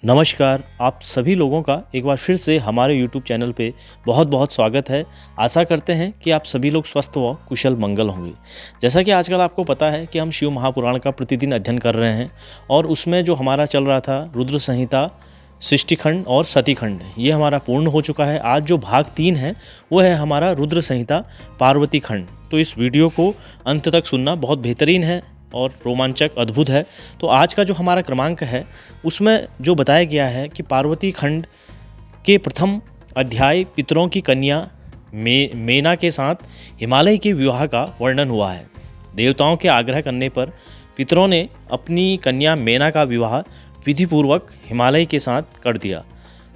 नमस्कार, आप सभी लोगों का एक बार फिर से हमारे YouTube चैनल पे बहुत बहुत स्वागत है। आशा करते हैं कि आप सभी लोग स्वस्थ व कुशल मंगल होंगे। जैसा कि आजकल आपको पता है कि हम शिव महापुराण का प्रतिदिन अध्ययन कर रहे हैं और उसमें जो हमारा चल रहा था रुद्र संहिता, सृष्टिखंड और सतीखंड, ये हमारा पूर्ण हो चुका है। आज जो भाग 3 है वो है हमारा रुद्र संहिता पार्वती खंड। तो इस वीडियो को अंत तक सुनना बहुत बेहतरीन है और रोमांचक अद्भुत है। तो आज का जो हमारा क्रमांक है उसमें जो बताया गया है कि पार्वती खंड के प्रथम अध्याय पितरों की कन्या मेना के साथ हिमालय के विवाह का वर्णन हुआ है। देवताओं के आग्रह करने पर पितरों ने अपनी कन्या मेना का विवाह विधिपूर्वक हिमालय के साथ कर दिया।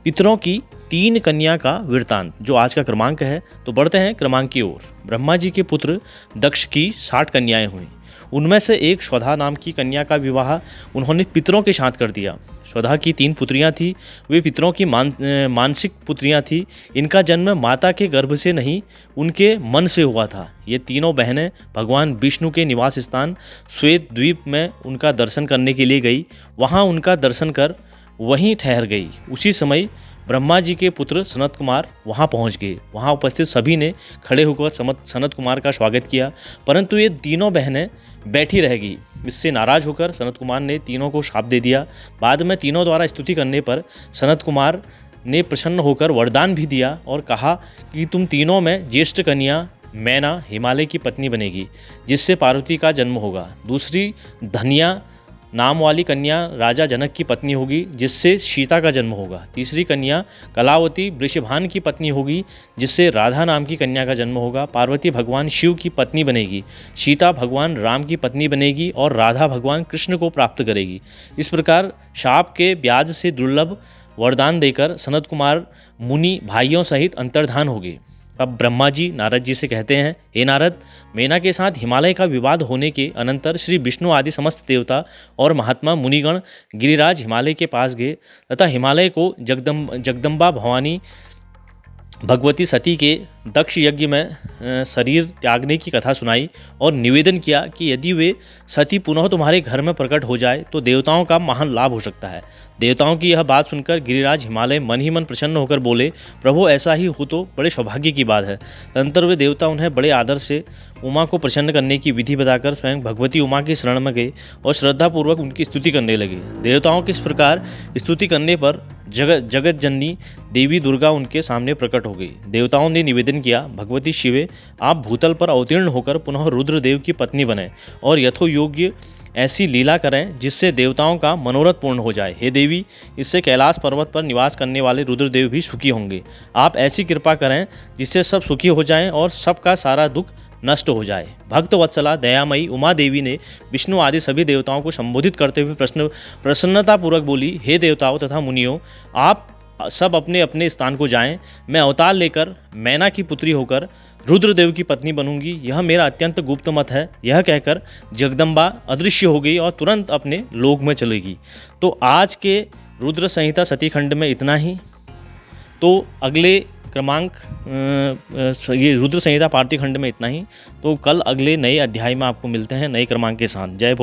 पितरों की 3 कन्या का वृत्तांत जो आज का क्रमांक है। तो बढ़ते हैं क्रमांक की ओर। ब्रह्मा जी के पुत्र दक्ष की 60 कन्याएं हुई। उनमें से एक स्वधा नाम की कन्या का विवाह उन्होंने पितरों के साथ कर दिया। स्वधा की 3 पुत्रियां थीं। वे पितरों की मानसिक पुत्रियां थीं। इनका जन्म माता के गर्भ से नहीं उनके मन से हुआ था। ये तीनों बहनें भगवान विष्णु के निवास स्थान श्वेत द्वीप में उनका दर्शन करने के लिए गई। वहाँ उनका दर्शन कर वहीं ठहर गई। उसी समय ब्रह्मा जी के पुत्र सनत कुमार वहाँ पहुँच गए। वहाँ उपस्थित सभी ने खड़े होकर सनत कुमार का स्वागत किया, परंतु ये तीनों बहनें बैठी रह गई। इससे नाराज होकर सनत कुमार ने तीनों को शाप दे दिया। बाद में तीनों द्वारा स्तुति करने पर सनत कुमार ने प्रसन्न होकर वरदान भी दिया और कहा कि तुम तीनों में ज्येष्ठ कन्या मैना हिमालय की पत्नी बनेगी, जिससे पार्वती का जन्म होगा। दूसरी धनिया नाम वाली कन्या राजा जनक की पत्नी होगी, जिससे सीता का जन्म होगा। तीसरी कन्या कलावती वृषभान की पत्नी होगी, जिससे राधा नाम की कन्या का जन्म होगा। पार्वती भगवान शिव की पत्नी बनेगी, सीता भगवान राम की पत्नी बनेगी और राधा भगवान कृष्ण को प्राप्त करेगी। इस प्रकार शाप के ब्याज से दुर्लभ वरदान देकर सनत कुमार मुनि भाइयों सहित अंतर्धान हो गए। तब ब्रह्मा जी नारद जी से कहते हैं, हे नारद, मेना के साथ हिमालय का विवाद होने के अनंतर श्री विष्णु आदि समस्त देवता और महात्मा मुनिगण गिरिराज हिमालय के पास गए तथा हिमालय को जगदम्बा भवानी भगवती सती के दक्ष यज्ञ में शरीर त्यागने की कथा सुनाई और निवेदन किया कि यदि वे सती पुनः तुम्हारे घर में प्रकट हो जाए तो देवताओं का महान लाभ हो सकता है। देवताओं की यह बात सुनकर गिरिराज हिमालय मन ही मन प्रसन्न होकर बोले, प्रभु ऐसा ही हो तो बड़े सौभाग्य की बात है। तदनंतर वे देवता उन्हें बड़े आदर से उमा को प्रसन्न करने की विधि बताकर स्वयं भगवती उमा की शरण में गए और श्रद्धापूर्वक उनकी स्तुति करने लगे। देवताओं की इस प्रकार स्तुति करने पर जगत जननी देवी दुर्गा उनके सामने प्रकट हो गई। देवताओं ने निवेदन किया, भगवती शिवे, आप भूतल पर अवतीर्ण होकर पुनः रुद्रदेव की पत्नी बने और यथोयोग्य ऐसी लीला करें जिससे देवताओं का मनोरथ पूर्ण हो जाए। हे देवी, इससे कैलाश पर्वत पर निवास करने वाले रुद्रदेव भी सुखी होंगे। आप ऐसी कृपा करें जिससे सब सुखी हो जाएं और सबका सारा दुख नष्ट हो जाए। भक्त वत्सला दयामयी उमा देवी ने विष्णु आदि सभी देवताओं को संबोधित करते हुए प्रसन्नतापूर्वक बोली, हे देवताओं तथा मुनियों, आप सब अपने अपने स्थान को जाएं। मैं अवतार लेकर मैना की पुत्री होकर रुद्रदेव की पत्नी बनूंगी। यह मेरा अत्यंत गुप्त मत है। यह कहकर जगदम्बा अदृश्य हो गई और तुरंत अपने लोक में चलेगी। तो आज के रुद्र संहिता सतीखंड में इतना ही। तो अगले क्रमांक ये रुद्र संहिता पार्थिव खंड में इतना ही। तो कल अगले नए अध्याय में आपको मिलते हैं नए क्रमांक के साथ। जय